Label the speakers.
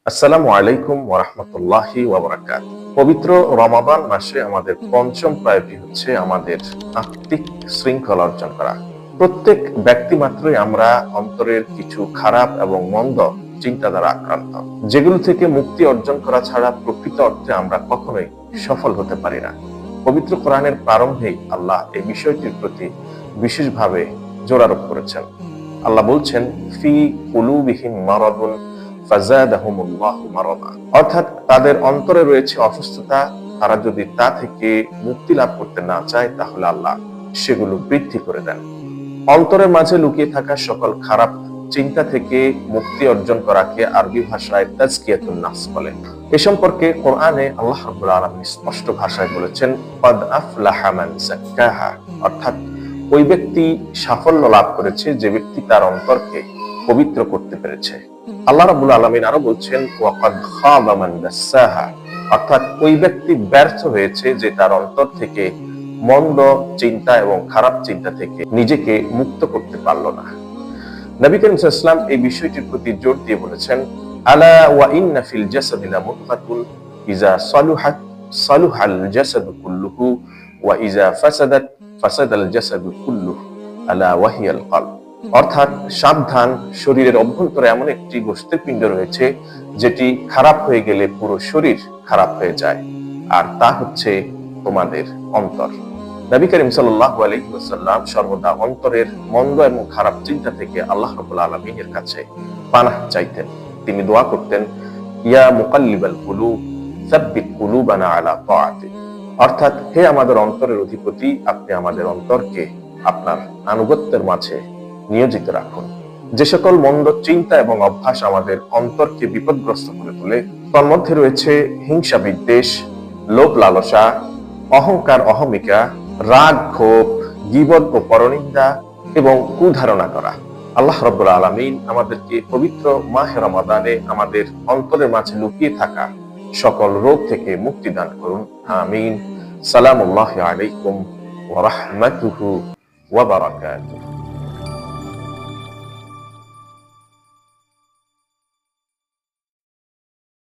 Speaker 1: আসসালামু আলাইকুম ওয়া রাহমাতুল্লাহি ওয়া বারাকাতুহু। পবিত্র রমাদান মাসে আমাদের পঞ্চম প্রায়োরিটি হচ্ছে আমাদের আত্মিক শৃঙ্খলা অর্জন করা। প্রত্যেক ব্যক্তি মাত্রই আমরা অন্তরের কিছু খারাপ এবং মন্দ চিন্তা দ্বারা আক্রান্ত, যেগুলো থেকে মুক্তি অর্জন করা ছাড়া প্রকৃত অর্থে আমরা কখনোই সফল হতে পারি না। পবিত্র কোরআনের প্রারম্ভেই আল্লাহ এই বিষয়টির প্রতি বিশেষভাবে জোর আরোপ করেছেন। আল্লাহ বলছেন, ফি কুলুবিহিম মারাদুন ফাযাদাহুমুল্লাহু মারাদা। অর্থাৎ তাদের অন্তরে রয়েছে অসুস্থতা, তারা যদি তা থেকে মুক্তি লাভ করতে না চায় তাহলে আল্লাহ সেগুলো বৃদ্ধি করে দেন। অন্তরের মাঝে লুকিয়ে থাকা সকল খারাপ চিন্তা থেকে মুক্তি অর্জন করাকে আরবি ভাষায় তাজকিয়াতুন নাফস বলে। এ সম্পর্কে কোরআনে আল্লাহ রাব্বুল আলামিন স্পষ্ট ভাষায় বলেছেন, ক্বাদ আফলাহা মান যাক্কাহা। অর্থাৎ ওই ব্যক্তি সাফল্য লাভ করেছে যে ব্যক্তি তার অন্তরকে পবিত্র করতে পেরেছে। আল্লাহ রাব্বুল আলামিন আরো বলছেন, ওয়াকাদ খাবা মান দাসসাহা। অর্থাৎ ওই ব্যক্তি ব্যর্থ হয়েছে যে তার অন্তর থেকে মন্দ চিন্তা এবং খারাপ চিন্তা থেকে নিজেকে মুক্ত করতে পারল না। নবী করিম সাল্লাল্লাহু আলাইহি ওয়াসাল্লাম এই বিষয়টির প্রতি জোর দিয়ে বলেছেন, আলা ওয়া ইন্না ফিল জাসাদি লামুদগাতুন ইযা সালুহাত সালুহাল জাসাদু কুল্লুহু ওয়া ইযা ফাসাদাত ফাসাদাল জাসাদু কুল্লুহু আলা ওয়া হিয়াল কলব। অর্থাৎ সাবধান, শরীরের অভ্যন্তরে এমন একটি গোশতের পিণ্ড রয়েছে যেটি খারাপ হয়ে গেলে পুরো শরীর খারাপ হয়ে যায়, আর তা হচ্ছে তোমাদের অন্তর। নবী করিম সাল্লাল্লাহু আলাইহি ওয়াসাল্লাম সর্বদা অন্তরের মন্দ এবং খারাপ চিন্তা থেকে আল্লাহ রাব্বুল আলামিনের কাছে পানাহ চাইতেন। তিনি দোয়া করতেন, ইয়া মুকাল্লিবাল কুলুব সাব্বিত কুলুবানা আলা তাআতিক। অর্থাৎ, হে আমাদের অন্তরের অধিপতি, আপনি আমাদের অন্তরকে আপনার আনুগত্যের মাঝে নিয়োজিত রাখুন। যে সকল মন্দ চিন্তা এবং অভ্যাস আমাদের অন্তরকে বিপদগ্রস্ত করে তোলে তার মধ্যে রয়েছে হিংসা, বিদ্বেষ, লোভ লালসা, অহংকার, অহমিকা, রাগ, ক্ষোভ, গীবত ও পরনিন্দা এবং কুধারণা করা। আল্লাহ রাব্বুল আলামিন আমাদেরকে পবিত্র মাহে রমাদানে আমাদের অন্তরের মাঝে লুকিয়ে থাকা সকল রোগ থেকে মুক্তি দান করুন। আমিন। সালামুল্লাহি আলাইকুম ওয়া রাহমাতুহু ওয়া বারাকাতুহু।